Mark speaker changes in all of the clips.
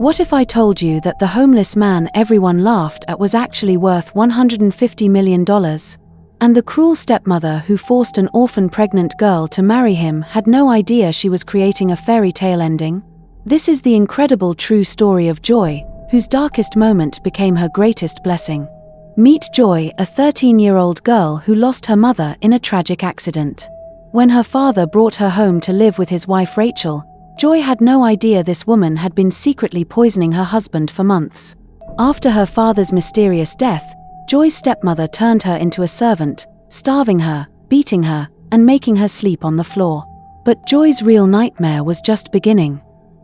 Speaker 1: What if I told you that the homeless man everyone laughed at was actually worth $150 million? And the cruel stepmother who forced an orphan pregnant girl to marry him had no idea she was creating a fairy tale ending? This is the incredible true story of Joy, whose darkest moment became her greatest blessing. Meet Joy, a 13-year-old girl who lost her mother in a tragic accident. When her father brought her home to live with his wife Rachel, Joy had no idea this woman had been secretly poisoning her husband for months. After her father's mysterious death, Joy's stepmother turned her into a servant, starving her, beating her, and making her sleep on the floor. But Joy's real nightmare was just beginning.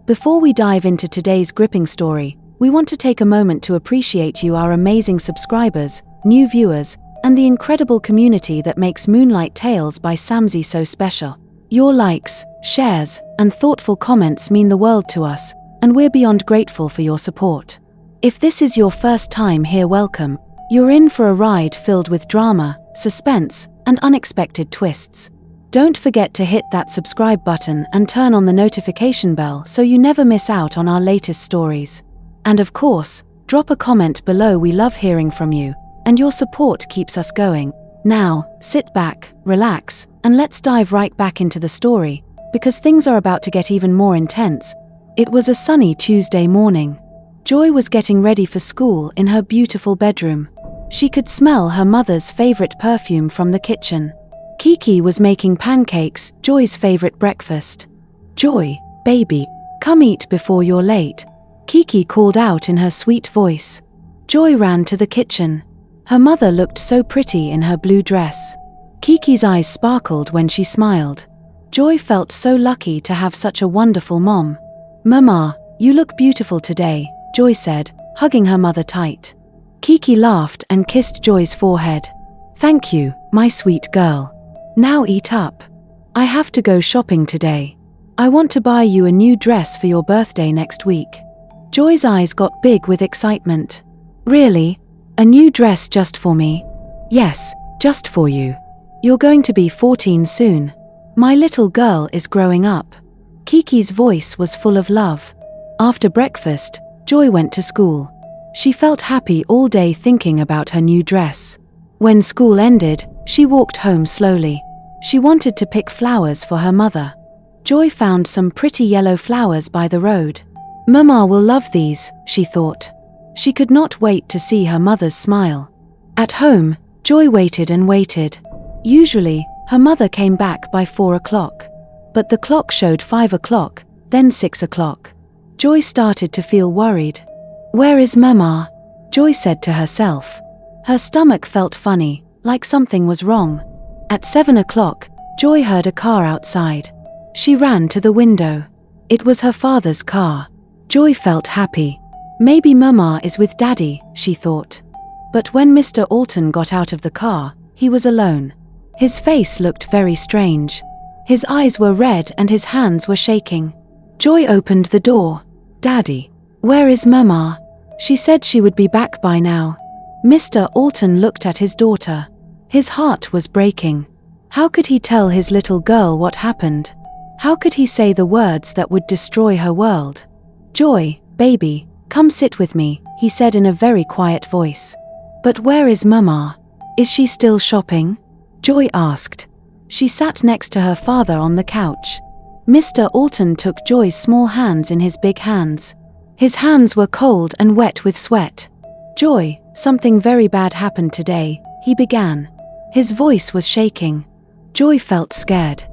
Speaker 1: Before we dive into today's gripping story, we want to take a moment to appreciate you, our amazing subscribers, new viewers, and the incredible community that makes Moonlight Tales by Samzy so special. Your likes, shares, and thoughtful comments mean the world to us, and we're beyond grateful for your support. If this is your first time here, welcome. You're in for a ride filled with drama, suspense, and unexpected twists. Don't forget to hit that subscribe button and turn on the notification bell so you never miss out on our latest stories. And of course, drop a comment below. We love hearing from you, and your support keeps us going. Now, sit back, relax, and let's dive right back into the story, because things are about to get even more intense. It was a sunny Tuesday morning. Joy was getting ready for school in her beautiful bedroom. She could smell her mother's favorite perfume from the kitchen. Kiki was making pancakes, Joy's favorite breakfast. "Joy, baby, come eat before you're late," Kiki called out in her sweet voice. Joy ran to the kitchen. Her mother looked so pretty in her blue dress. Kiki's eyes sparkled when she smiled. Joy felt so lucky to have such a wonderful mom. "Mama, you look beautiful today," Joy said, hugging her mother tight. Kiki laughed and kissed Joy's forehead. "Thank you, my sweet girl. Now eat up. I have to go shopping today. I want to buy you a new dress for your birthday next week." Joy's eyes got big with excitement. "Really? A new dress just for me?" "Yes, just for you. You're going to be 14 soon. My little girl is growing up." Kiki's voice was full of love. After breakfast, Joy went to school. She felt happy all day thinking about her new dress. When school ended, she walked home slowly. She wanted to pick flowers for her mother. Joy found some pretty yellow flowers by the road. "Mama will love these," she thought. She could not wait to see her mother's smile. At home, Joy waited and waited. Usually, her mother came back by 4 o'clock. But the clock showed 5 o'clock, then 6 o'clock. Joy started to feel worried. "Where is Mama?" Joy said to herself. Her stomach felt funny, like something was wrong. At 7 o'clock, Joy heard a car outside. She ran to the window. It was her father's car. Joy felt happy. Maybe Mama is with Daddy, she thought. But when Mr. Alton got out of the car, he was alone. His face looked very strange. His eyes were red and his hands were shaking. Joy opened the door. "Daddy, where is Mama?" She said she would be back by now. Mr. Alton looked at his daughter. His heart was breaking. How could he tell his little girl what happened? How could he say the words that would destroy her world? "Joy, baby, come sit with me," he said in a very quiet voice. "But where is Mama? Is she still shopping?" Joy asked. She sat next to her father on the couch. Mr. Alton took Joy's small hands in his big hands. His hands were cold and wet with sweat. "Joy, something very bad happened today," he began. His voice was shaking. Joy felt scared.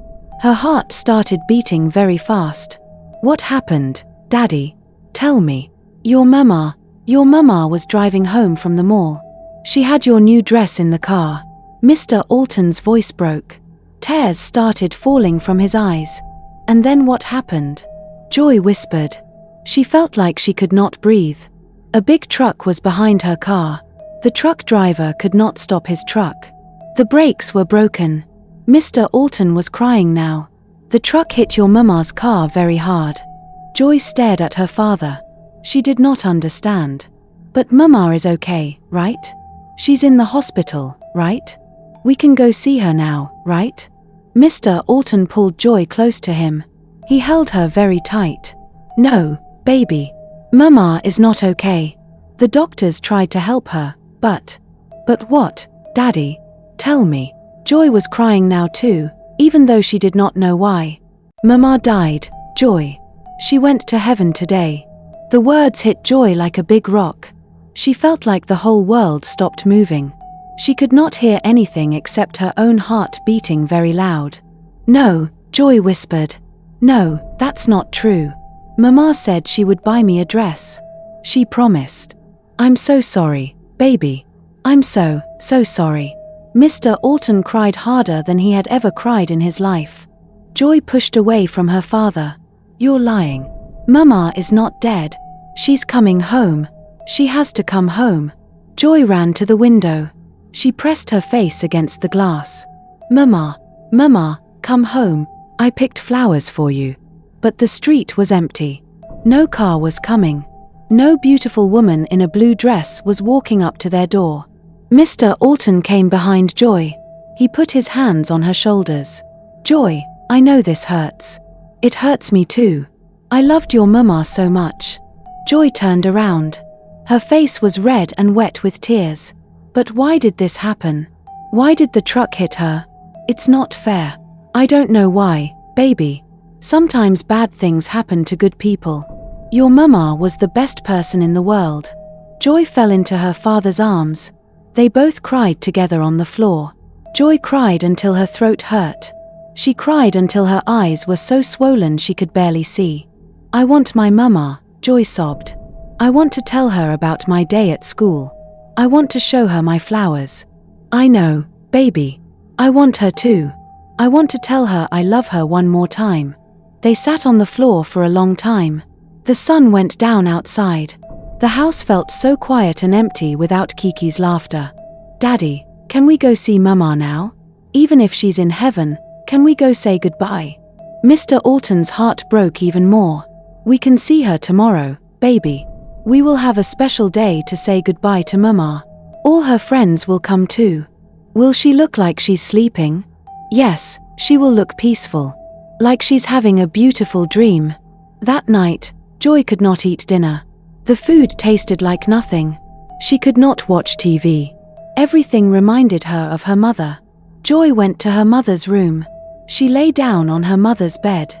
Speaker 1: Her heart started beating very fast. "What happened, Daddy? Tell me." Your mama was driving home from the mall. She had your new dress in the car." Mr. Alton's voice broke. Tears started falling from his eyes. "And then what happened?" Joy whispered. She felt like she could not breathe. A big truck was behind her car. The truck driver could not stop his truck. The brakes were broken. Mr. Alton was crying now. "The truck hit your mama's car very hard." Joy stared at her father. She did not understand. "But Mama is okay, right? She's in the hospital, right? We can go see her now, right?" Mr. Alton pulled Joy close to him. He held her very tight. "No, baby. Mama is not okay. The doctors tried to help her, but what, Daddy? Tell me. Joy was crying now too, even though she did not know why. Mama died, Joy. She went to heaven today. The words hit Joy like a big rock. She felt like the whole world stopped moving. She could not hear anything except her own heart beating very loud. No, Joy whispered. No, that's not true. Mama said she would buy me a dress. She promised. I'm so sorry, baby. I'm so sorry. Mr. Orphan cried harder than he had ever cried in his life. Joy pushed away from her father. You're lying. Mama is not dead. She's coming home. She has to come home. Joy ran to the window. She pressed her face against the glass. Mama, come home. I picked flowers for you. But the street was empty. No car was coming. No beautiful woman in a blue dress was walking up to their door. Mr. Orphan came behind Joy. He put his hands on her shoulders. Joy, I know this hurts. It hurts me too. I loved your mama so much. Joy turned around. Her face was red and wet with tears. But why did this happen? Why did the truck hit her? It's not fair. I don't know why, baby. Sometimes bad things happen to good people. Your mama was the best person in the world. Joy fell into her father's arms. They both cried together on the floor. Joy cried until her throat hurt. She cried until her eyes were so swollen she could barely see. I want my mama, Joy sobbed. I want to tell her about my day at school. I want to show her my flowers. I know, baby. I want her too. I want to tell her I love her one more time. They sat on the floor for a long time. The sun went down outside. The house felt so quiet and empty without Kiki's laughter. Daddy, can we go see Mama now? Even if she's in heaven, can we go say goodbye? Mr. Orphan's heart broke even more. We can see her tomorrow, baby. We will have a special day to say goodbye to Mama. All her friends will come too. Will she look like she's sleeping? Yes, she will look peaceful. Like she's having a beautiful dream. That night, Joy could not eat dinner. The food tasted like nothing. She could not watch TV. Everything reminded her of her mother. Joy went to her mother's room. She lay down on her mother's bed.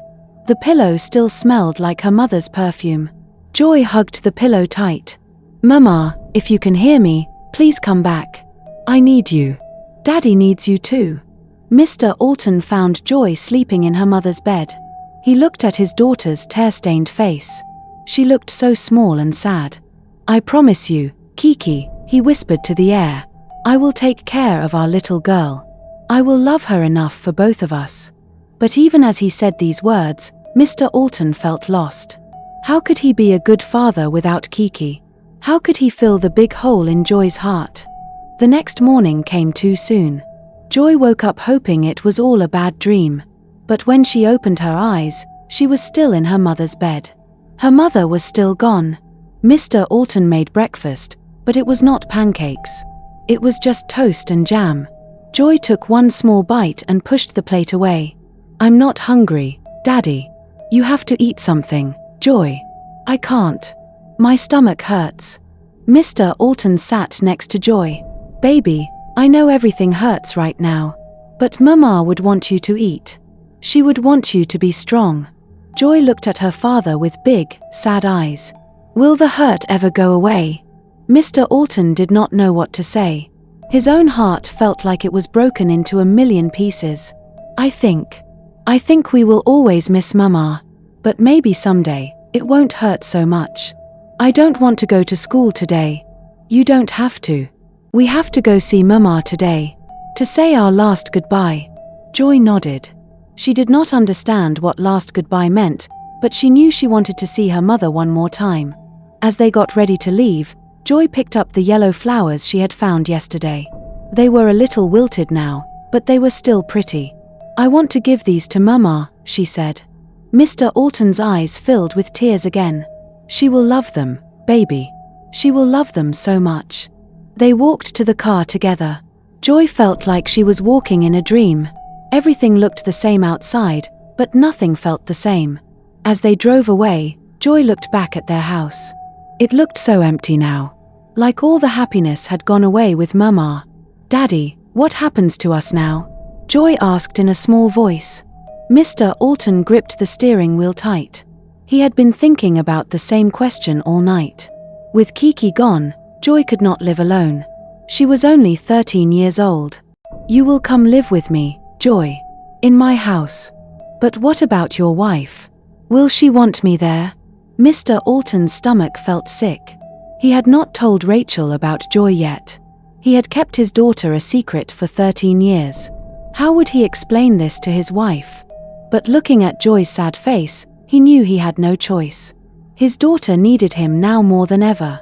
Speaker 1: The pillow still smelled like her mother's perfume. Joy hugged the pillow tight. Mama, if you can hear me, please come back. I need you. Daddy needs you too. Mr. Orphan found Joy sleeping in her mother's bed. He looked at his daughter's tear-stained face. She looked so small and sad. I promise you, Kiki, he whispered to the air. I will take care of our little girl. I will love her enough for both of us. But even as he said these words, Mr. Orphan felt lost. How could he be a good father without Kiki? How could he fill the big hole in Joy's heart? The next morning came too soon. Joy woke up hoping it was all a bad dream. But when she opened her eyes, she was still in her mother's bed. Her mother was still gone. Mr. Orphan made breakfast, but it was not pancakes. It was just toast and jam. Joy took one small bite and pushed the plate away. I'm not hungry, Daddy. You have to eat something, Joy. I can't. My stomach hurts. Mr. Orphan sat next to Joy. Baby, I know everything hurts right now. But Mama would want you to eat. She would want you to be strong. Joy looked at her father with big, sad eyes. Will the hurt ever go away? Mr. Orphan did not know what to say. His own heart felt like it was broken into a million pieces. I think we will always miss Mama. But maybe someday, it won't hurt so much. I don't want to go to school today. You don't have to. We have to go see Mama today. To say our last goodbye. Joy nodded. She did not understand what last goodbye meant, but she knew she wanted to see her mother one more time. As they got ready to leave, Joy picked up the yellow flowers she had found yesterday. They were a little wilted now, but they were still pretty. I want to give these to Mama, she said. Mr. Orphan's eyes filled with tears again. She will love them, baby. She will love them so much. They walked to the car together. Joy felt like she was walking in a dream. Everything looked the same outside, but nothing felt the same. As they drove away, Joy looked back at their house. It looked so empty now. Like all the happiness had gone away with Mama. "Daddy, what happens to us now?" Joy asked in a small voice. Mr. Orphan gripped the steering wheel tight. He had been thinking about the same question all night. With Kiki gone, Joy could not live alone. She was only 13 years old. "You will come live with me, Joy. In my house. But what about your wife? Will she want me there?" Mr. Orphan's stomach felt sick. He had not told Rachel about Joy yet. He had kept his daughter a secret for 13 years. How would he explain this to his wife? But looking at Joy's sad face, he knew he had no choice. His daughter needed him now more than ever.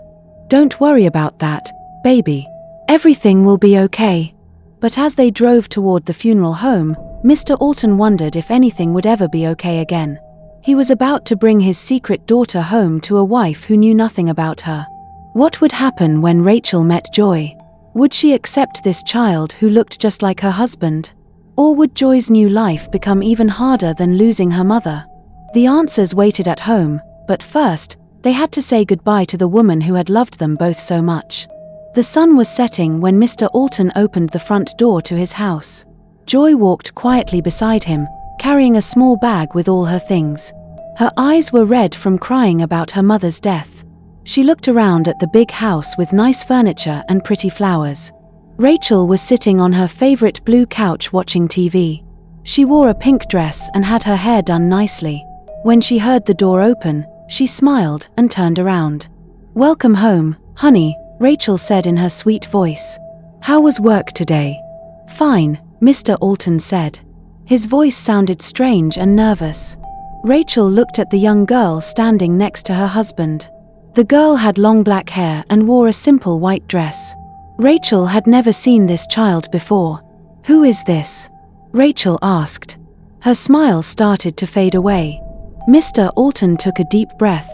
Speaker 1: "Don't worry about that, baby. Everything will be okay." But as they drove toward the funeral home, Mr. Orphan wondered if anything would ever be okay again. He was about to bring his secret daughter home to a wife who knew nothing about her. What would happen when Rachel met Joy? Would she accept this child who looked just like her husband? Or would Joy's new life become even harder than losing her mother? The answers waited at home, but first, they had to say goodbye to the woman who had loved them both so much. The sun was setting when Mr. Orphan opened the front door to his house. Joy walked quietly beside him, carrying a small bag with all her things. Her eyes were red from crying about her mother's death. She looked around at the big house with nice furniture and pretty flowers. Rachel was sitting on her favorite blue couch watching TV. She wore a pink dress and had her hair done nicely. When she heard the door open, she smiled and turned around. "Welcome home, honey," Rachel said in her sweet voice. "How was work today?" "Fine," Mr. Orphan said. His voice sounded strange and nervous. Rachel looked at the young girl standing next to her husband. The girl had long black hair and wore a simple white dress. Rachel had never seen this child before. "Who is this?" Rachel asked. Her smile started to fade away. Mr. Orphan took a deep breath.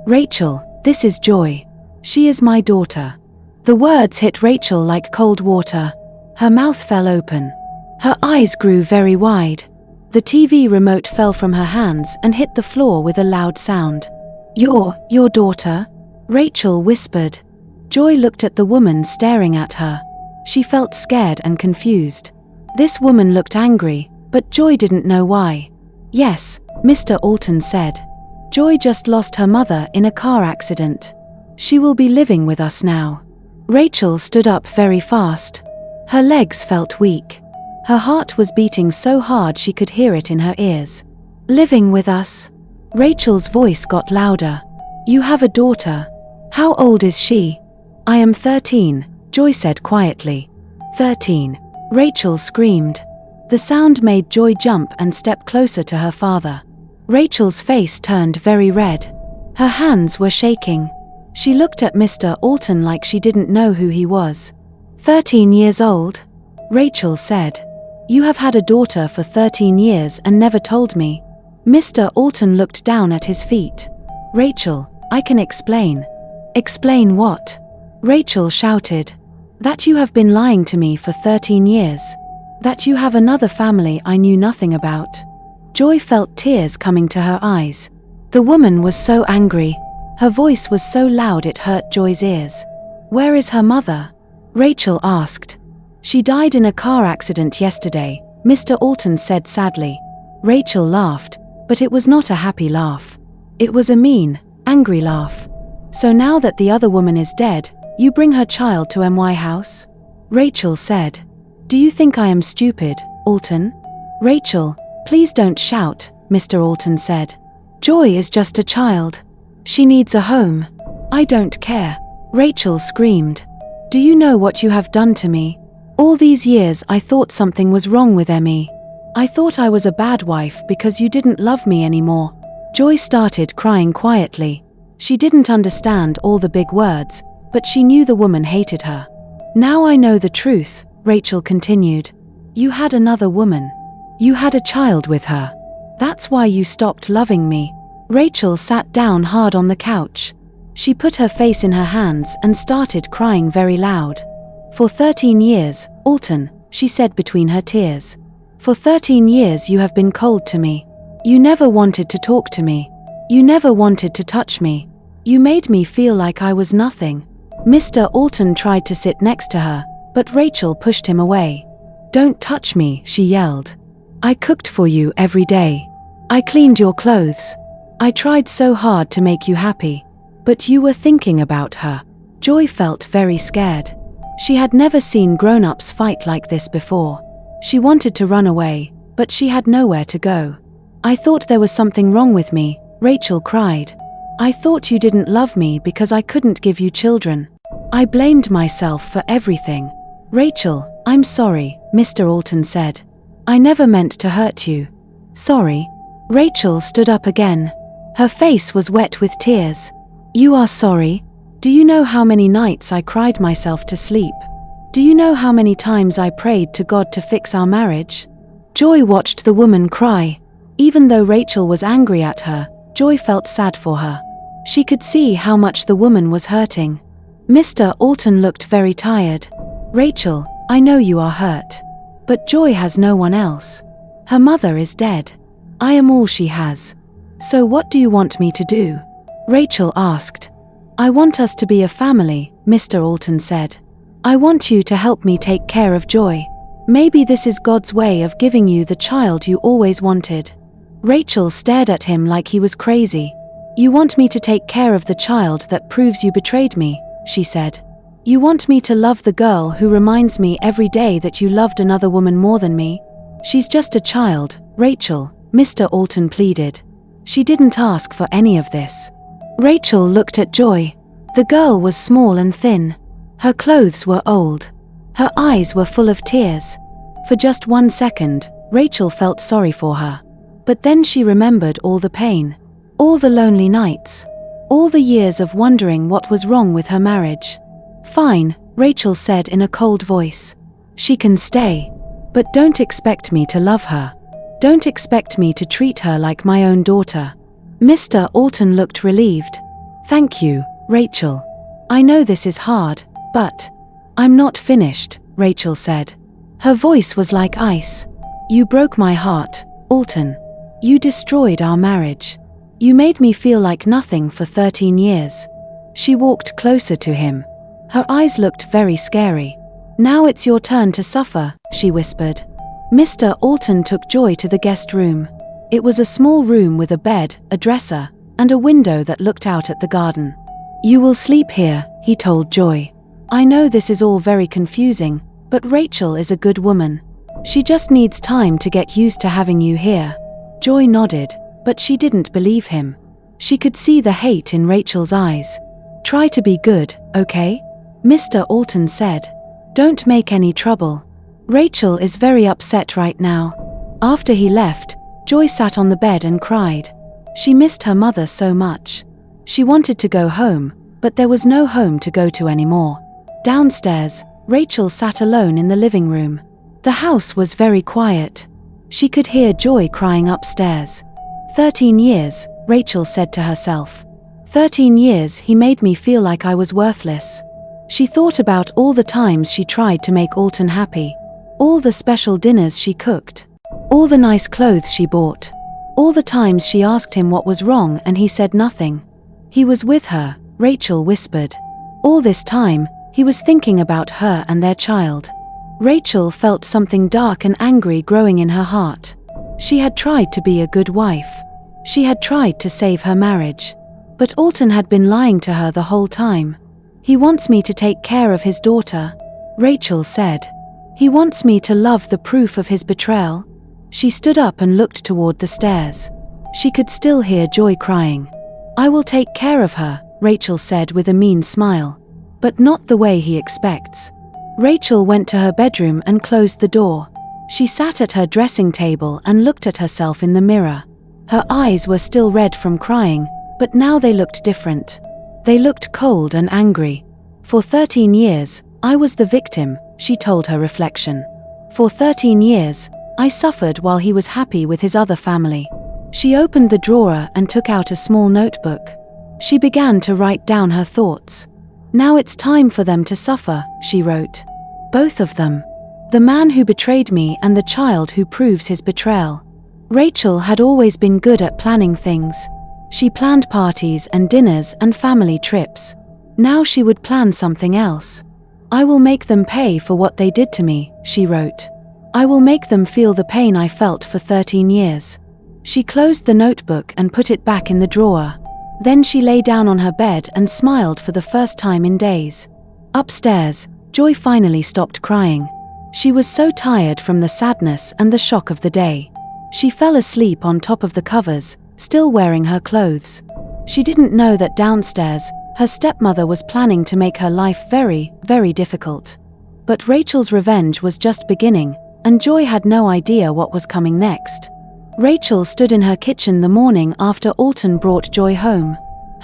Speaker 1: "Rachel, this is Joy. She is my daughter." The words hit Rachel like cold water. Her mouth fell open. Her eyes grew very wide. The TV remote fell from her hands and hit the floor with a loud sound. Your daughter?" Rachel whispered. Joy looked at the woman staring at her. She felt scared and confused. This woman looked angry, but Joy didn't know why. "Yes," Mr. Orphan said. "Joy just lost her mother in a car accident. She will be living with us now." Rachel stood up very fast. Her legs felt weak. Her heart was beating so hard she could hear it in her ears. "Living with us?" Rachel's voice got louder. "You have a daughter. How old is she?" "I am 13, Joy said quietly. 13. Rachel screamed. The sound made Joy jump and step closer to her father. Rachel's face turned very red. Her hands were shaking. She looked at Mr. Orphan like she didn't know who he was. 13 years old? Rachel said. "You have had a daughter for 13 years and never told me." Mr. Orphan looked down at his feet. "Rachel, I can explain." "Explain what?" Rachel shouted. "That you have been lying to me for 13 years. That you have another family I knew nothing about." Joy felt tears coming to her eyes. The woman was so angry. Her voice was so loud it hurt Joy's ears. "Where is her mother?" Rachel asked. "She died in a car accident yesterday," Mr. Orphan said sadly. Rachel laughed, but it was not a happy laugh. It was a mean, angry laugh. "So now that the other woman is dead, you bring her child to my house?" Rachel said. "Do you think I am stupid, Orphan?" "Rachel, please don't shout," Mr. Orphan said. "Joy is just a child. She needs a home." "I don't care," Rachel screamed. "Do you know what you have done to me? All these years I thought something was wrong with Emmy. I thought I was a bad wife because you didn't love me anymore." Joy started crying quietly. She didn't understand all the big words, but she knew the woman hated her. "Now I know the truth," Rachel continued. "You had another woman. You had a child with her. That's why you stopped loving me." Rachel sat down hard on the couch. She put her face in her hands and started crying very loud. "For 13 years, Orphan," she said between her tears. "For 13 years you have been cold to me. You never wanted to talk to me. You never wanted to touch me. You made me feel like I was nothing." Mr. Orton tried to sit next to her, but Rachel pushed him away. "Don't touch me," she yelled. "I cooked for you every day. I cleaned your clothes. I tried so hard to make you happy. But you were thinking about her." Joy felt very scared. She had never seen grown-ups fight like this before. She wanted to run away, but she had nowhere to go. "I thought there was something wrong with me," Rachel cried. "I thought you didn't love me because I couldn't give you children. I blamed myself for everything." "Rachel, I'm sorry," Mr. Orton said. "I never meant to hurt you." "Sorry." Rachel stood up again. Her face was wet with tears. "You are sorry? Do you know how many nights I cried myself to sleep? Do you know how many times I prayed to God to fix our marriage?" Joy watched the woman cry. Even though Rachel was angry at her, Joy felt sad for her. She could see how much the woman was hurting. Mr. Orton looked very tired. "Rachel, I know you are hurt. But Joy has no one else. Her mother is dead. I am all she has. So what do you want me to do?" Rachel asked. "I want us to be a family," Mr. Orton said. "I want you to help me take care of Joy. Maybe this is God's way of giving you the child you always wanted." Rachel stared at him like he was crazy. "You want me to take care of the child that proves you betrayed me," she said. "You want me to love the girl who reminds me every day that you loved another woman more than me? She's just a child, Rachel," Mr. Orton pleaded. "She didn't ask for any of this." Rachel looked at Joy. The girl was small and thin. Her clothes were old. Her eyes were full of tears. For just 1 second, Rachel felt sorry for her. But then she remembered all the pain, all the lonely nights, all the years of wondering what was wrong with her marriage. "Fine," Rachel said in a cold voice. "She can stay. But don't expect me to love her. Don't expect me to treat her like my own daughter." Mr. Orton looked relieved. "Thank you, Rachel. I know this is hard, but..." "I'm not finished," Rachel said. Her voice was like ice. "You broke my heart, Orton. You destroyed our marriage. You made me feel like nothing for 13 years. She walked closer to him. Her eyes looked very scary. "Now it's your turn to suffer," she whispered. Mr. Orton took Joy to the guest room. It was a small room with a bed, a dresser, and a window that looked out at the garden. "You will sleep here," he told Joy. "I know this is all very confusing, but Rachel is a good woman. She just needs time to get used to having you here." Joy nodded, but she didn't believe him. She could see the hate in Rachel's eyes. "Try to be good, okay?" Mr. Orton said. "Don't make any trouble. Rachel is very upset right now." After he left, Joy sat on the bed and cried. She missed her mother so much. She wanted to go home, but there was no home to go to anymore. Downstairs, Rachel sat alone in the living room. The house was very quiet. She could hear Joy crying upstairs. 13 years, Rachel said to herself. 13 years he made me feel like I was worthless. She thought about all the times she tried to make Orton happy. All the special dinners she cooked. All the nice clothes she bought. All the times she asked him what was wrong and he said nothing. He was with her, Rachel whispered. All this time, he was thinking about her and their child. Rachel felt something dark and angry growing in her heart. She had tried to be a good wife. She had tried to save her marriage. But Orton had been lying to her the whole time. "He wants me to take care of his daughter," Rachel said. "He wants me to love the proof of his betrayal." She stood up and looked toward the stairs. She could still hear Joy crying. "I will take care of her," Rachel said with a mean smile. But not the way he expects. Rachel went to her bedroom and closed the door. She sat at her dressing table and looked at herself in the mirror. Her eyes were still red from crying, but now they looked different. They looked cold and angry. "For 13 years, I was the victim," she told her reflection. "For 13 years, I suffered while he was happy with his other family." She opened the drawer and took out a small notebook. She began to write down her thoughts. "Now it's time for them to suffer," she wrote. "Both of them. The man who betrayed me and the child who proves his betrayal." Rachel had always been good at planning things. She planned parties and dinners and family trips. Now she would plan something else. "I will make them pay for what they did to me," she wrote. "I will make them feel the pain I felt for 13 years. She closed the notebook and put it back in the drawer. Then she lay down on her bed and smiled for the first time in days. Upstairs, Joy finally stopped crying. She was so tired from the sadness and the shock of the day. She fell asleep on top of the covers, still wearing her clothes. She didn't know that downstairs, her stepmother was planning to make her life very, very difficult. But Rachel's revenge was just beginning, and Joy had no idea what was coming next. Rachel stood in her kitchen the morning after Orphan brought Joy home.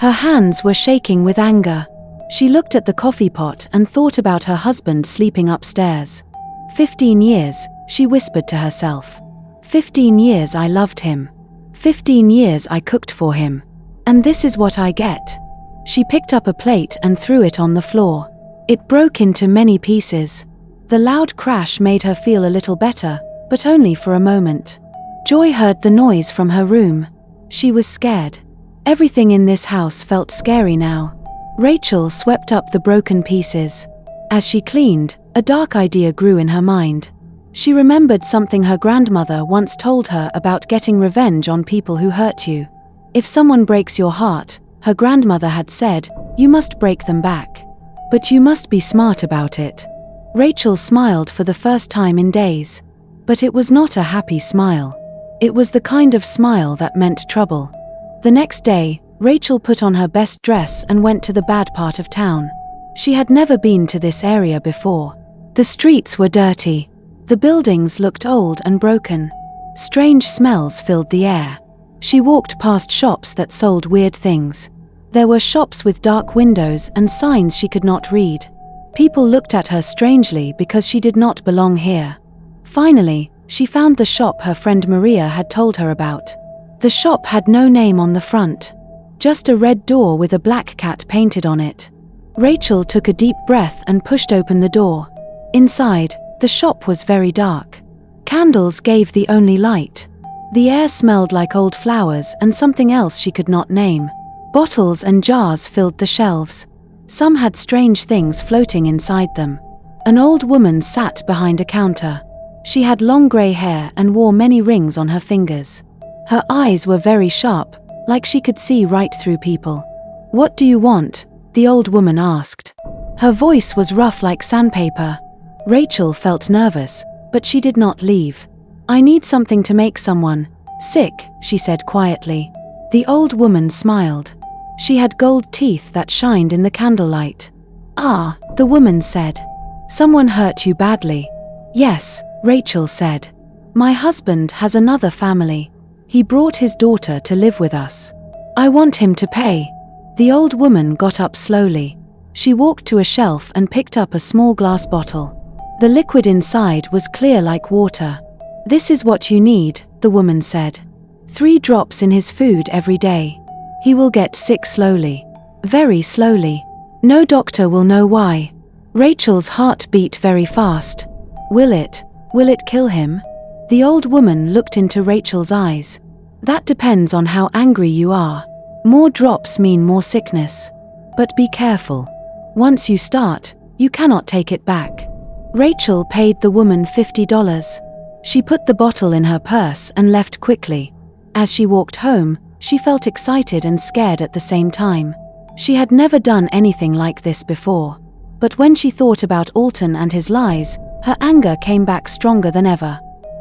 Speaker 1: Her hands were shaking with anger. She looked at the coffee pot and thought about her husband sleeping upstairs. 15 years, she whispered to herself. 15 years I loved him. 15 years I cooked for him. And this is what I get. She picked up a plate and threw it on the floor. It broke into many pieces. The loud crash made her feel a little better, but only for a moment. Joy heard the noise from her room. She was scared. Everything in this house felt scary now. Rachel swept up the broken pieces. As she cleaned, a dark idea grew in her mind. She remembered something her grandmother once told her about getting revenge on people who hurt you. If someone breaks your heart, her grandmother had said, you must break them back. But you must be smart about it. Rachel smiled for the first time in days. But it was not a happy smile. It was the kind of smile that meant trouble. The next day, Rachel put on her best dress and went to the bad part of town. She had never been to this area before. The streets were dirty. The buildings looked old and broken. Strange smells filled the air. She walked past shops that sold weird things. There were shops with dark windows and signs she could not read. People looked at her strangely because she did not belong here. Finally, she found the shop her friend Maria had told her about. The shop had no name on the front. Just a red door with a black cat painted on it. Rachel took a deep breath and pushed open the door. Inside, the shop was very dark. Candles gave the only light. The air smelled like old flowers and something else she could not name. Bottles and jars filled the shelves. Some had strange things floating inside them. An old woman sat behind a counter. She had long grey hair and wore many rings on her fingers. Her eyes were very sharp, like she could see right through people. "What do you want?" the old woman asked. Her voice was rough like sandpaper. Rachel felt nervous, but she did not leave. "I need something to make someone sick," she said quietly. The old woman smiled. She had gold teeth that shined in the candlelight. "Ah," the woman said. "Someone hurt you badly?" "Yes," Rachel said. "My husband has another family. He brought his daughter to live with us. I want him to pay." The old woman got up slowly. She walked to a shelf and picked up a small glass bottle. The liquid inside was clear like water. "This is what you need," the woman said. 3 drops in his food every day. He will get sick slowly. Very slowly. No doctor will know why. Rachel's heart beat very fast. Will it kill him? The old woman looked into Rachel's eyes. "That depends on how angry you are. More drops mean more sickness. But be careful. Once you start, you cannot take it back." Rachel paid the woman $50. She put the bottle in her purse and left quickly. As she walked home, she felt excited and scared at the same time. She had never done anything like this before. But when she thought about Orphan and his lies, her anger came back stronger than ever.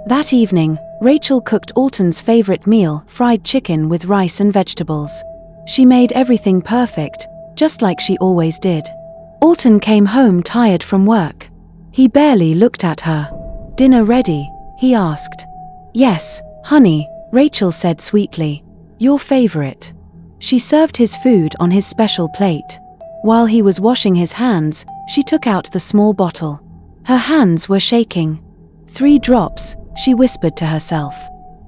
Speaker 1: That evening, Rachel cooked Orphan's favorite meal, fried chicken with rice and vegetables. She made everything perfect, just like she always did. Orphan came home tired from work. He barely looked at her. "Dinner ready?" he asked. "Yes, honey," Rachel said sweetly. "Your favorite." She served his food on his special plate. While he was washing his hands, she took out the small bottle. Her hands were shaking. 3 drops, she whispered to herself.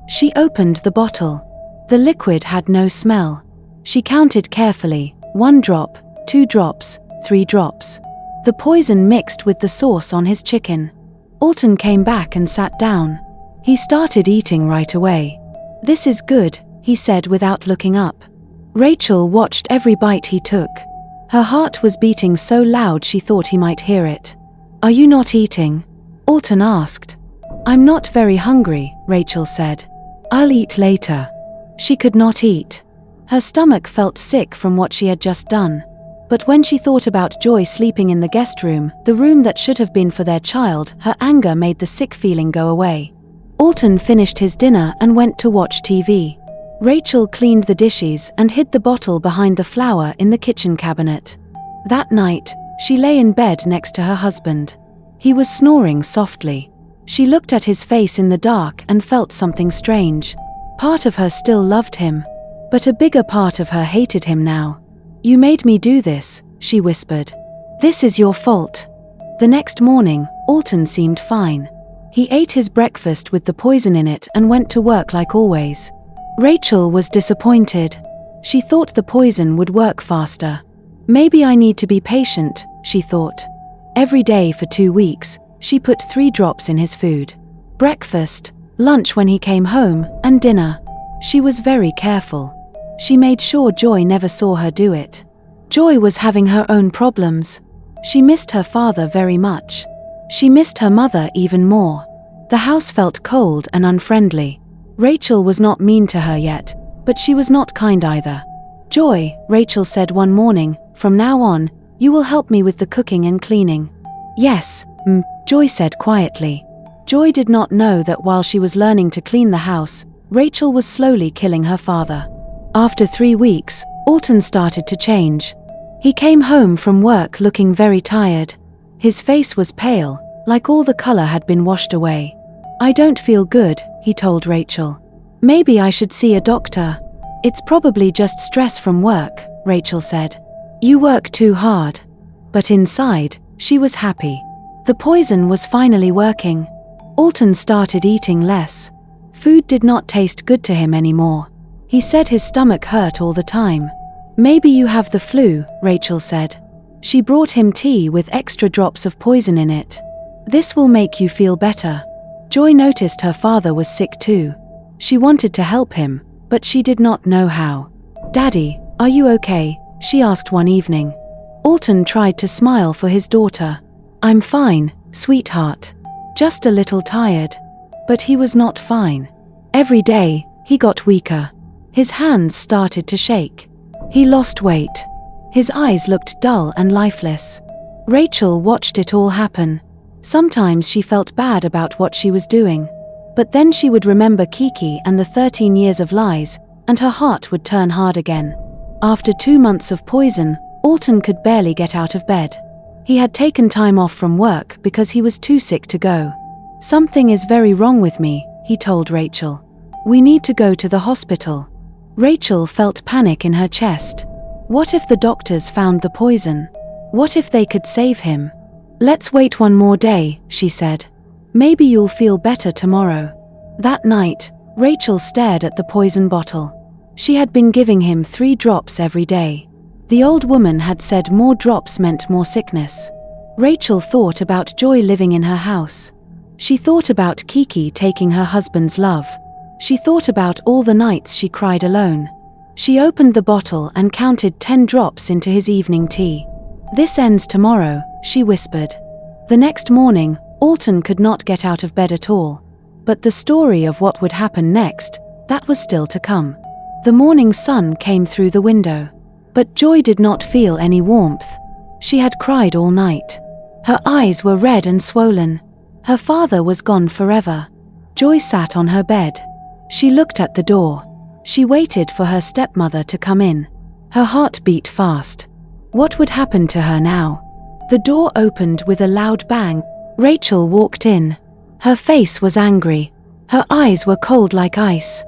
Speaker 1: She opened the bottle. The liquid had no smell. She counted carefully. 1 drop, 2 drops, 3 drops. The poison mixed with the sauce on his chicken. Orphan came back and sat down. He started eating right away. "This is good," he said without looking up. Rachel watched every bite he took. Her heart was beating so loud she thought he might hear it. "Are you not eating?" Orphan asked. "I'm not very hungry," Rachel said. "I'll eat later." She could not eat. Her stomach felt sick from what she had just done. But when she thought about Joy sleeping in the guest room, the room that should have been for their child, her anger made the sick feeling go away. Orphan finished his dinner and went to watch TV. Rachel cleaned the dishes and hid the bottle behind the flour in the kitchen cabinet. That night, she lay in bed next to her husband. He was snoring softly. She looked at his face in the dark and felt something strange. Part of her still loved him, but a bigger part of her hated him now. "You made me do this," she whispered. "This is your fault." The next morning, Orphan seemed fine. He ate his breakfast with the poison in it and went to work like always. Rachel was disappointed. She thought the poison would work faster. "Maybe I need to be patient," she thought. Every day for 2 weeks, she put 3 drops in his food. Breakfast, lunch when he came home, and dinner. She was very careful. She made sure Joy never saw her do it. Joy was having her own problems. She missed her father very much. She missed her mother even more. The house felt cold and unfriendly. Rachel was not mean to her yet, but she was not kind either. "Joy," Rachel said one morning, "from now on, you will help me with the cooking and cleaning." "Yes, Joy said quietly. Joy did not know that while she was learning to clean the house, Rachel was slowly killing her father. After 3 weeks, Orphan started to change. He came home from work looking very tired. His face was pale, like all the color had been washed away. "I don't feel good," he told Rachel. "Maybe I should see a doctor." "It's probably just stress from work," Rachel said. "You work too hard." But inside, she was happy. The poison was finally working. Orphan started eating less. Food did not taste good to him anymore. He said his stomach hurt all the time. "Maybe you have the flu," Rachel said. She brought him tea with extra drops of poison in it. "This will make you feel better." Joy noticed her father was sick too. She wanted to help him, but she did not know how. "Daddy, are you okay?" she asked one evening. Orphan tried to smile for his daughter. "I'm fine, sweetheart. Just a little tired." But he was not fine. Every day, he got weaker. His hands started to shake. He lost weight. His eyes looked dull and lifeless. Rachel watched it all happen. Sometimes she felt bad about what she was doing. But then she would remember Kiki and the 13 years of lies, and her heart would turn hard again. After 2 months of poison, Orphan could barely get out of bed. He had taken time off from work because he was too sick to go. "Something is very wrong with me," he told Rachel. "We need to go to the hospital." Rachel felt panic in her chest. What if the doctors found the poison? What if they could save him? "Let's wait 1 more day," she said. "Maybe you'll feel better tomorrow." That night, Rachel stared at the poison bottle. She had been giving him 3 drops every day. The old woman had said more drops meant more sickness. Rachel thought about Joy living in her house. She thought about Kiki taking her husband's love. She thought about all the nights she cried alone. She opened the bottle and counted 10 drops into his evening tea. "This ends tomorrow," she whispered. The next morning, Orphan could not get out of bed at all. But the story of what would happen next, that was still to come. The morning sun came through the window. But Joy did not feel any warmth. She had cried all night. Her eyes were red and swollen. Her father was gone forever. Joy sat on her bed. She looked at the door. She waited for her stepmother to come in. Her heart beat fast. What would happen to her now? The door opened with a loud bang. Rachel walked in. Her face was angry. Her eyes were cold like ice.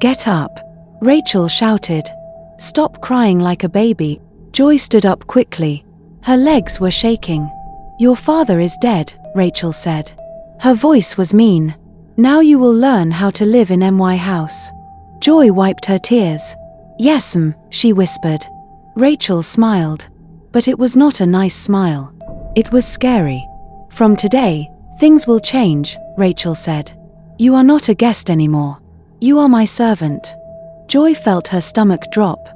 Speaker 1: "Get up," Rachel shouted. "Stop crying like a baby." Joy stood up quickly. Her legs were shaking. "Your father is dead," Rachel said. Her voice was mean. "Now you will learn how to live in my house." Joy wiped her tears. "Yes, she whispered. Rachel smiled. But it was not a nice smile. It was scary. "From today, things will change," Rachel said. "You are not a guest anymore. You are my servant." Joy felt her stomach drop.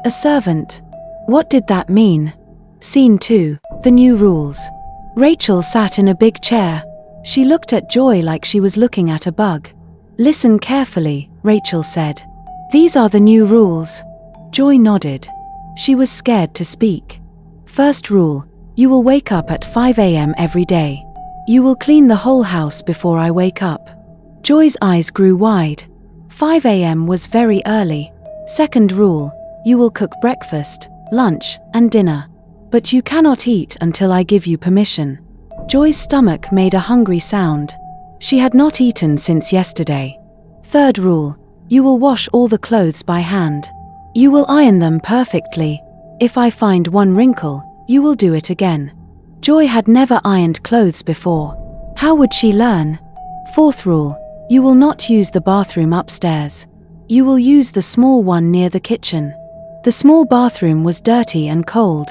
Speaker 1: A servant. What did that mean? Scene 2. The new rules. Rachel sat in a big chair. She looked at Joy like she was looking at a bug. Listen carefully, Rachel said. These are the new rules. Joy nodded. She was scared to speak. First rule, you will wake up at 5 a.m. every day. You will clean the whole house before I wake up. Joy's eyes grew wide. 5 a.m. was very early. Second rule, you will cook breakfast, lunch, and dinner. But you cannot eat until I give you permission. Joy's stomach made a hungry sound. She had not eaten since yesterday. Third rule, you will wash all the clothes by hand. You will iron them perfectly. If I find one wrinkle, you will do it again. Joy had never ironed clothes before. How would she learn? Fourth rule, you will not use the bathroom upstairs. You will use the small one near the kitchen. The small bathroom was dirty and cold.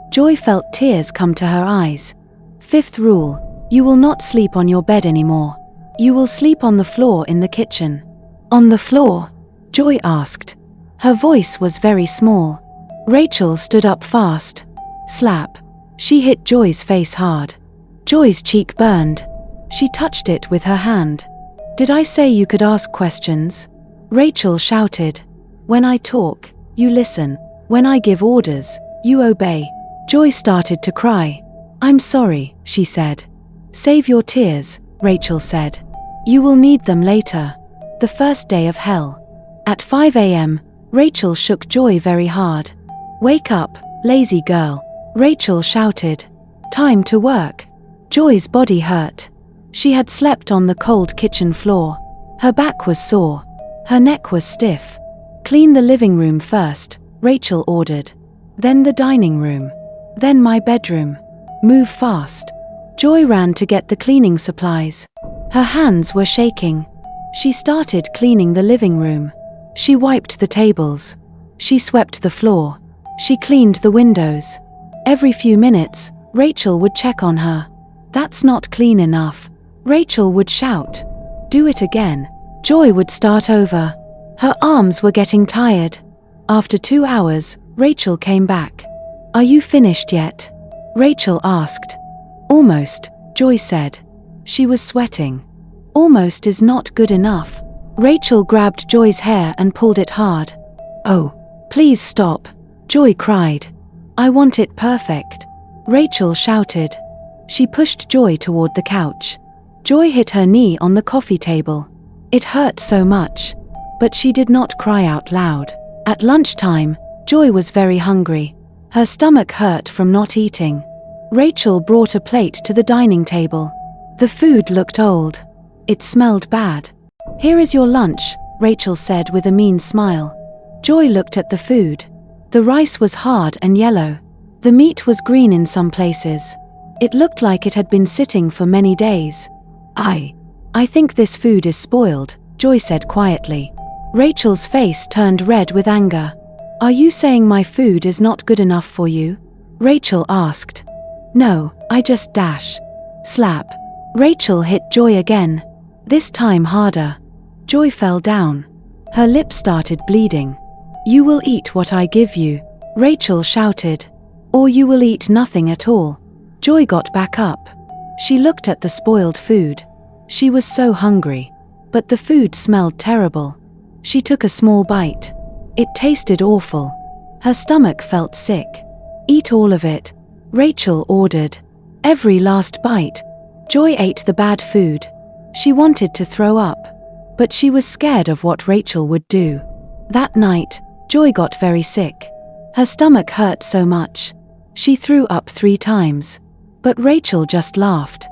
Speaker 1: Joy felt tears come to her eyes. Fifth rule, you will not sleep on your bed anymore. You will sleep on the floor in the kitchen. On the floor? Joy asked. Her voice was very small. Rachel stood up fast. Slap. She hit Joy's face hard. Joy's cheek burned. She touched it with her hand. Did I say you could ask questions? Rachel shouted. When I talk, you listen. When I give orders, you obey. Joy started to cry. I'm sorry, she said. Save your tears, Rachel said. You will need them later. The first day of hell. At 5 a.m., Rachel shook Joy very hard. Wake up, lazy girl, Rachel shouted. Time to work. Joy's body hurt. She had slept on the cold kitchen floor. Her back was sore. Her neck was stiff. Clean the living room first, Rachel ordered. Then the dining room. Then my bedroom. Move fast. Joy ran to get the cleaning supplies. Her hands were shaking. She started cleaning the living room. She wiped the tables. She swept the floor. She cleaned the windows. Every few minutes, Rachel would check on her. That's not clean enough. Rachel would shout. Do it again. Joy would start over. Her arms were getting tired. After 2 hours, Rachel came back. Are you finished yet? Rachel asked. Almost, Joy said. She was sweating. Almost is not good enough. Rachel grabbed Joy's hair and pulled it hard. Oh, please stop, Joy cried. I want it perfect, Rachel shouted. She pushed Joy toward the couch. Joy hit her knee on the coffee table. It hurt so much. But she did not cry out loud. At lunchtime, Joy was very hungry. Her stomach hurt from not eating. Rachel brought a plate to the dining table. The food looked old. It smelled bad. Here is your lunch, Rachel said with a mean smile. Joy looked at the food. The rice was hard and yellow. The meat was green in some places. It looked like it had been sitting for many days. I think this food is spoiled, Joy said quietly. Rachel's face turned red with anger. Are you saying my food is not good enough for you? Rachel asked. No, I just dash. Slap. Rachel hit Joy again. This time harder. Joy fell down. Her lip started bleeding. You will eat what I give you, Rachel shouted. Or you will eat nothing at all. Joy got back up. She looked at the spoiled food. She was so hungry. But the food smelled terrible. She took a small bite. It tasted awful. Her stomach felt sick. Eat all of it, Rachel ordered. Every last bite. Joy ate the bad food. She wanted to throw up. But she was scared of what Rachel would do. That night, Joy got very sick. Her stomach hurt so much. She threw up 3 times. But Rachel just laughed.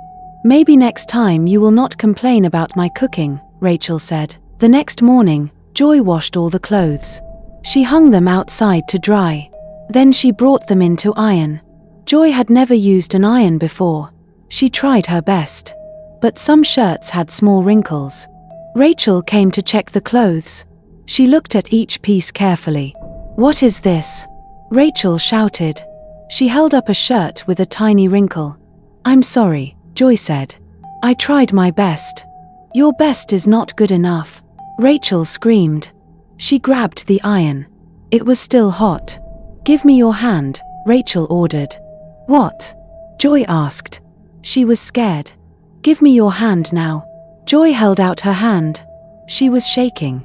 Speaker 1: Maybe next time you will not complain about my cooking, Rachel said. The next morning, Joy washed all the clothes. She hung them outside to dry. Then she brought them in to iron. Joy had never used an iron before. She tried her best. But some shirts had small wrinkles. Rachel came to check the clothes. She looked at each piece carefully. What is this? Rachel shouted. She held up a shirt with a tiny wrinkle. I'm sorry, Joy said. I tried my best. Your best is not good enough, Rachel screamed. She grabbed the iron. It was still hot. "Give me your hand," Rachel ordered. "What?" Joy asked. She was scared. "Give me your hand now." Joy held out her hand. She was shaking.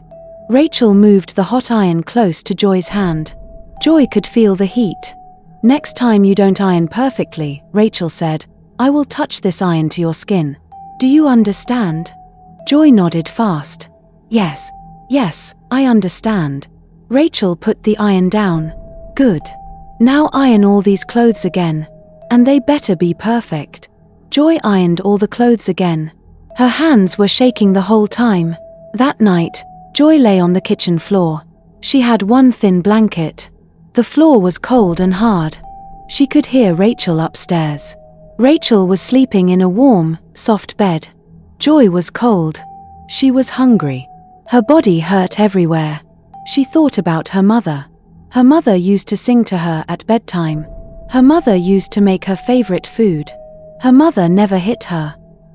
Speaker 1: Rachel moved the hot iron close to Joy's hand. Joy could feel the heat. "Next time you don't iron perfectly," Rachel said, "I will touch this iron to your skin. Do you understand?" Joy nodded fast. Yes, I understand." Rachel put the iron down. "Good. Now iron all these clothes again. And they better be perfect." Joy ironed all the clothes again. Her hands were shaking the whole time. That night, Joy lay on the kitchen floor. She had one thin blanket. The floor was cold and hard. She could hear Rachel upstairs. Rachel was sleeping in a warm, soft bed. Joy was cold. She was hungry. Her body hurt everywhere. She thought about her mother. Her mother used to sing to her at bedtime. Her mother used to make her favorite food. Her mother never hit her.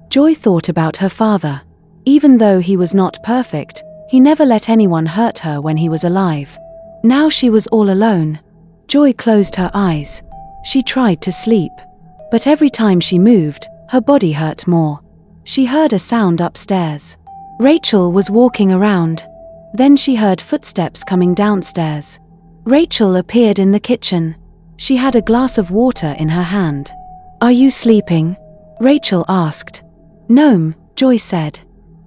Speaker 1: Joy thought about her father. Even though he was not perfect, he never let anyone hurt her when he was alive. Now she was all alone. Joy closed her eyes. She tried to sleep. But every time she moved, her body hurt more. She heard a sound upstairs. Rachel was walking around. Then she heard footsteps coming downstairs. Rachel appeared in the kitchen. She had a glass of water in her hand. "Are you sleeping?" Rachel asked. "No," Joy said.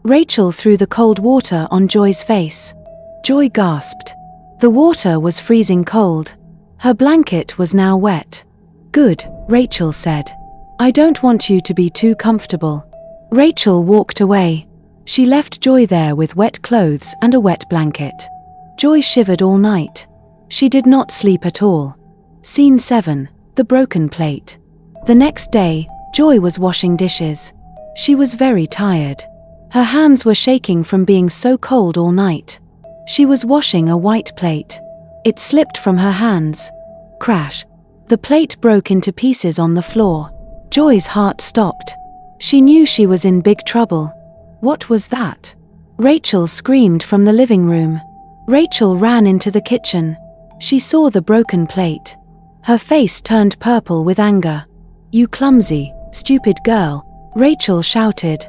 Speaker 1: Rachel threw the cold water on Joy's face. Joy gasped. The water was freezing cold. Her blanket was now wet. "Good," Rachel said. "I don't want you to be too comfortable." Rachel walked away. She left Joy there with wet clothes and a wet blanket. Joy shivered all night. She did not sleep at all. Scene 7, the broken plate. The next day, Joy was washing dishes. She was very tired. Her hands were shaking from being so cold all night. She was washing a white plate. It slipped from her hands. Crash! The plate broke into pieces on the floor. Joy's heart stopped. She knew she was in big trouble. What was that? Rachel screamed from the living room. Rachel ran into the kitchen. She saw the broken plate. Her face turned purple with anger. "You clumsy, stupid girl," Rachel shouted.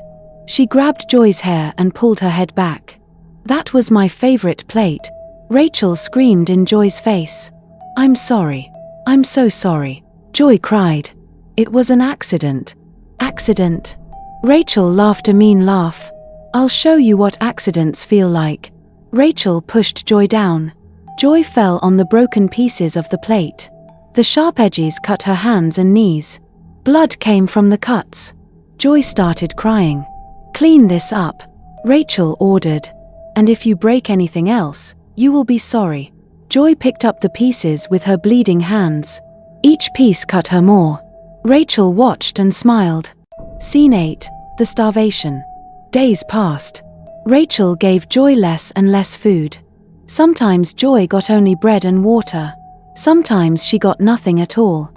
Speaker 1: She grabbed Joy's hair and pulled her head back. "That was my favorite plate," Rachel screamed in Joy's face. "I'm sorry. I'm so sorry," Joy cried. "It was an accident." "Accident?" Rachel laughed a mean laugh. "I'll show you what accidents feel like." Rachel pushed Joy down. Joy fell on the broken pieces of the plate. The sharp edges cut her hands and knees. Blood came from the cuts. Joy started crying. "Clean this up," Rachel ordered. "And if you break anything else, you will be sorry." Joy picked up the pieces with her bleeding hands. Each piece cut her more. Rachel watched and smiled. Scene 8, the starvation. Days passed. Rachel gave Joy less and less food. Sometimes Joy got only bread and water. Sometimes she got nothing at all.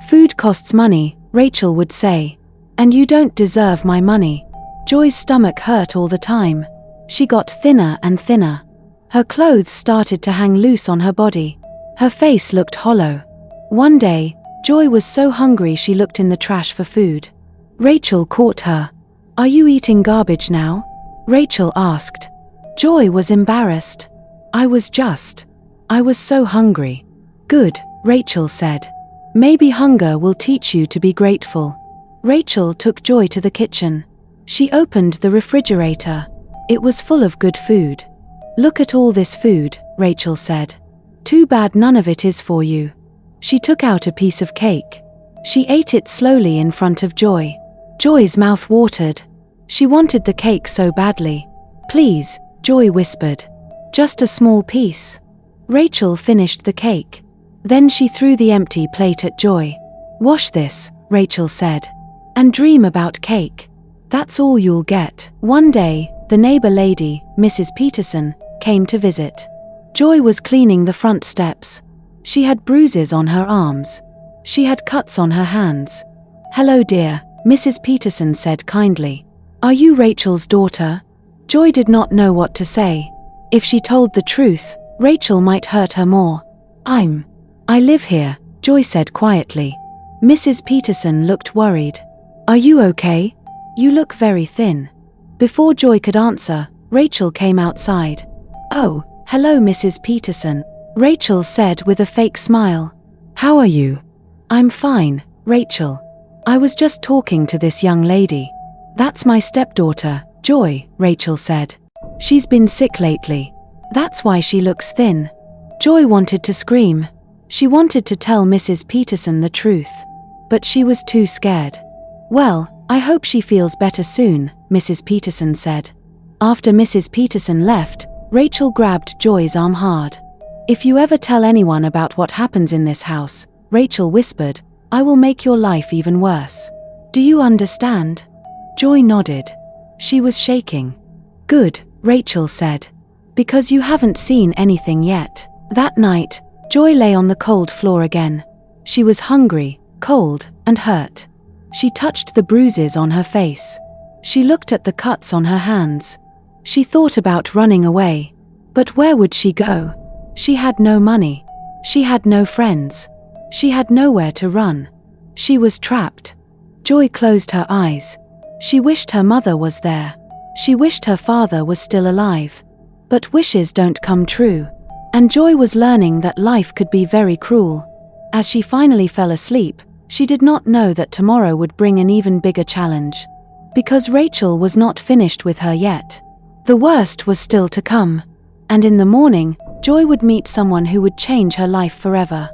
Speaker 1: "Food costs money," Rachel would say. "And you don't deserve my money." Joy's stomach hurt all the time. She got thinner and thinner. Her clothes started to hang loose on her body. Her face looked hollow. One day, Joy was so hungry she looked in the trash for food. Rachel caught her. "Are you eating garbage now?" Rachel asked. Joy was embarrassed. I was so hungry." "Good," Rachel said. "Maybe hunger will teach you to be grateful." Rachel took Joy to the kitchen. She opened the refrigerator. It was full of good food. "Look at all this food," Rachel said. "Too bad none of it is for you." She took out a piece of cake. She ate it slowly in front of Joy. Joy's mouth watered. She wanted the cake so badly. "Please," Joy whispered. "Just a small piece." Rachel finished the cake. Then she threw the empty plate at Joy. "Wash this," Rachel said. "And dream about cake. That's all you'll get." One day, the neighbor lady, Mrs. Peterson, came to visit. Joy was cleaning the front steps. She had bruises on her arms. She had cuts on her hands. "Hello, dear," Mrs. Peterson said kindly. "Are you Rachel's daughter?" Joy did not know what to say. If she told the truth, Rachel might hurt her more. I live here, Joy said quietly. Mrs. Peterson looked worried. Are you okay? You look very thin. Before Joy could answer, Rachel came outside. Oh, hello Mrs. Peterson, Rachel said with a fake smile. How are you? I'm fine, Rachel. I was just talking to this young lady. That's my stepdaughter, Joy, Rachel said. She's been sick lately. That's why she looks thin. Joy wanted to scream. She wanted to tell Mrs. Peterson the truth. But she was too scared. Well, I hope she feels better soon, Mrs. Peterson said. After Mrs. Peterson left, Rachel grabbed Joy's arm hard. If you ever tell anyone about what happens in this house, Rachel whispered, I will make your life even worse. Do you understand? Joy nodded. She was shaking. Good, Rachel said. Because you haven't seen anything yet. That night, Joy lay on the cold floor again. She was hungry, cold, and hurt. She touched the bruises on her face. She looked at the cuts on her hands. She thought about running away. But where would she go? She had no money. She had no friends. She had nowhere to run. She was trapped. Joy closed her eyes. She wished her mother was there. She wished her father was still alive. But wishes don't come true. And Joy was learning that life could be very cruel. As she finally fell asleep, she did not know that tomorrow would bring an even bigger challenge. Because Rachel was not finished with her yet. The worst was still to come. And in the morning, Joy would meet someone who would change her life forever.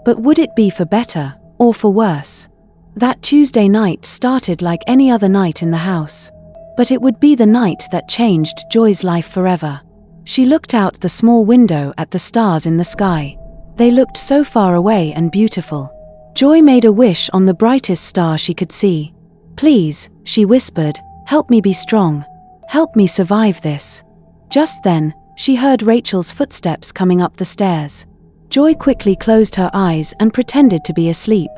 Speaker 1: But would it be for better, or for worse? That Tuesday night started like any other night in the house. But it would be the night that changed Joy's life forever. She looked out the small window at the stars in the sky. They looked so far away and beautiful. Joy made a wish on the brightest star she could see. Please, she whispered, help me be strong. Help me survive this. Just then, she heard Rachel's footsteps coming up the stairs. Joy quickly closed her eyes and pretended to be asleep.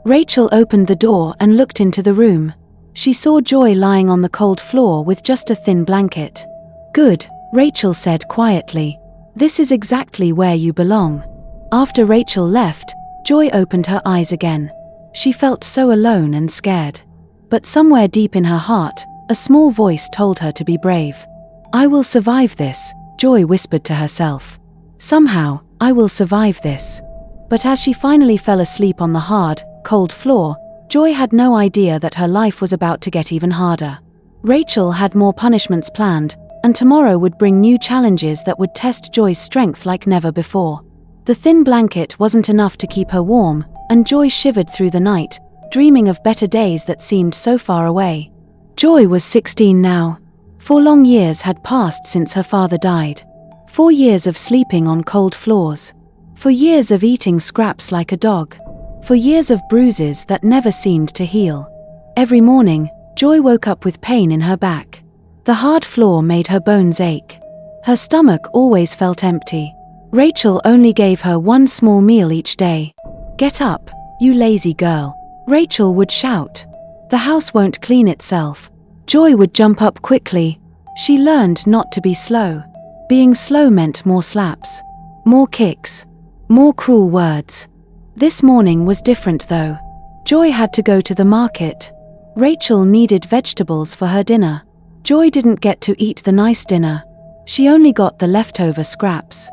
Speaker 1: Rachel opened the door and looked into the room. She saw Joy lying on the cold floor with just a thin blanket. Good, Rachel said quietly. This is exactly where you belong. After Rachel left, Joy opened her eyes again. She felt so alone and scared. But somewhere deep in her heart, a small voice told her to be brave. I will survive this, Joy whispered to herself. Somehow, I will survive this. But as she finally fell asleep on the hard, cold floor, Joy had no idea that her life was about to get even harder. Rachel had more punishments planned, and tomorrow would bring new challenges that would test Joy's strength like never before. The thin blanket wasn't enough to keep her warm, and Joy shivered through the night, dreaming of better days that seemed so far away. Joy was 16 now. 4 long years had passed since her father died. 4 years of sleeping on cold floors. 4 years of eating scraps like a dog. 4 years of bruises that never seemed to heal. Every morning, Joy woke up with pain in her back. The hard floor made her bones ache. Her stomach always felt empty. Rachel only gave her one small meal each day. Get up, you lazy girl, Rachel would shout. The house won't clean itself. Joy would jump up quickly. She learned not to be slow. Being slow meant more slaps, more kicks, more cruel words. This morning was different though. Joy had to go to the market. Rachel needed vegetables for her dinner. Joy didn't get to eat the nice dinner. She only got the leftover scraps.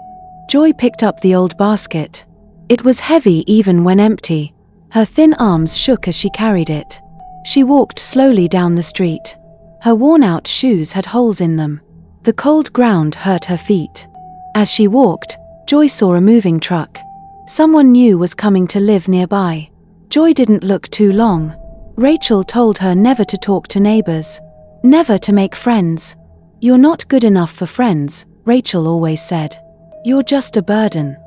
Speaker 1: Joy picked up the old basket. It was heavy even when empty. Her thin arms shook as she carried it. She walked slowly down the street. Her worn-out shoes had holes in them. The cold ground hurt her feet. As she walked, Joy saw a moving truck. Someone new was coming to live nearby. Joy didn't look too long. Rachel told her never to talk to neighbors. Never to make friends. You're not good enough for friends, Rachel always said. You're just a burden.